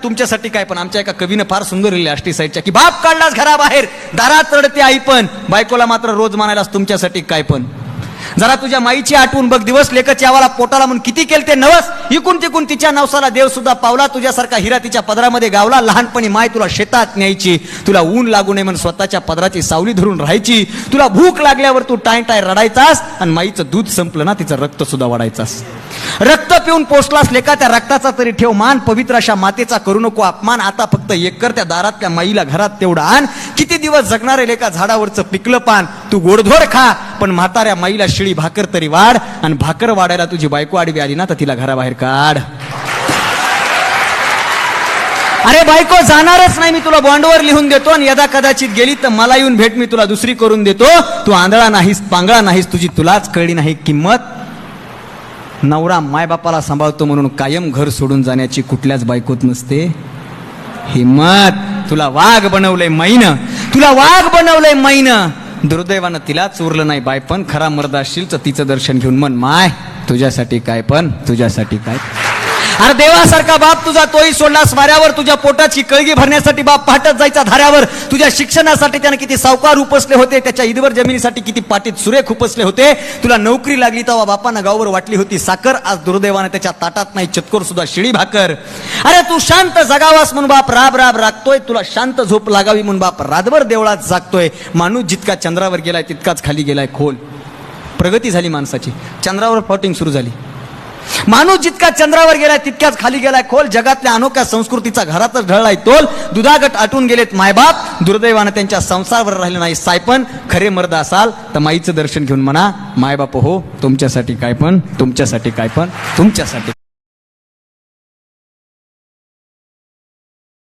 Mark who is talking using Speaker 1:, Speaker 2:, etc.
Speaker 1: तुमच्यासाठी काय पण. आमच्या एका कवीनं फार सुंदर लिहिले आष्टी साईडच्या की बाप काढलास घराबाहेर दारात रडते आई पण, बायकोला मात्र रोज म्हणायलास तुमच्यासाठी काय पण. जरा तुझ्या माईची आठवून बघ, दिवस लेकच यावाला पोटाला म्हणून किती केल ते नवस. इकून तिकून तिच्या नवसाला देव सुद्धा पावला, तुझ्यासारखा हिरा तिच्या पदरामध्ये गावला. लहानपणी माय तुला शेतात न्यायची, तुला ऊन लागू नये म्हणून स्वतःच्या पदराची सावली धरून राहायची. तुला भूक लागल्यावर तू टाय टाय रडायचास, आणि माईचं दूध संपलं ना तिचं रक्त सुद्धा वाढायचास. रक्त पिऊन पोचलास लेका, त्या रक्ताचा तरी ठेव मान. पवित्र अशा मातेचा करू नको अपमान. आता फक्त एक कर, त्या दारातल्या माईला घरात तेवढं आण. किती दिवस जगणारे लेका झाडावरचं पिकलं पान. तू गोडधोड खा, पण म्हाताऱ्या माईला शिळी भाकर तरी वाढ. आणि भाकर वाढायला तुझी बायको आडवी आली ना तर तिला घराबाहेर काढ. अरे बायको जाणारच नाही, मी तुला बॉन्डवर लिहून देतो, आणि यदा कदाचित गेली तर मला येऊन भेट, मी तुला दुसरी करून देतो. तू आंधळा नाहीस, पांगळा नाहीस, तुझी तुलाच कळली नाही किंमत. नवरा मायबापाला सांभाळतो म्हणून कायम घर सोडून जाण्याची कुठल्याच बायकोत नसते हिम्मत. तुला वाघ बनवलंय मैनं, तुला वाघ बनवलंय मैनं. दुर्दैवानं तिलाच उरलं नाही बाय पण. खरा मर्द असशील तर तिचं दर्शन घेऊन मन माय तुझ्यासाठी काय पण, तुझ्यासाठी काय. अरे देवासारखा बाप तुझा तोही सोडलास वाऱ्यावर. तुझ्या पोटाची कळगी भरण्यासाठी बाप पहाटच जायचा धाऱ्यावर. तुझ्या शिक्षणासाठी त्याने किती सावकार उपसले होते, त्याच्या ईदवर जमिनीसाठी किती पाटीत सुरेख उपसले होते. तुला नोकरी लागली तेव्हा बापानं गावावर वाटली होती साखर. आज दुर्दैवाने त्याच्या ताटात नाही चतकोर सुद्धा शिळी भाकर. अरे तू शांत जगावास म्हणून बाप राब राब राखतोय, तुला शांत झोप लागावी म्हणून बाप रातभर देवळात जागतोय. माणूस जितका चंद्रावर गेलाय तितकाच खाली गेलाय खोल. प्रगती झाली माणसाची, चंद्रावर फ्लॉटिंग सुरू झाली. माणूस जितका चंद्रावर गेलाय तितक्याच खाली गेलाय खोल. जगातल्या अनोख्या संस्कृतीचा घरातच ढळलाय तोल. दुधागट आटून गेलेत मायबाप, दुर्दैवानं त्यांच्या संसारावर राहिले नाही सायपण. खरे मर्द असाल तर माईचं दर्शन घेऊन म्हणा मायबाप हो तुमच्यासाठी काय पण, तुमच्यासाठी काय पण, तुमच्यासाठी.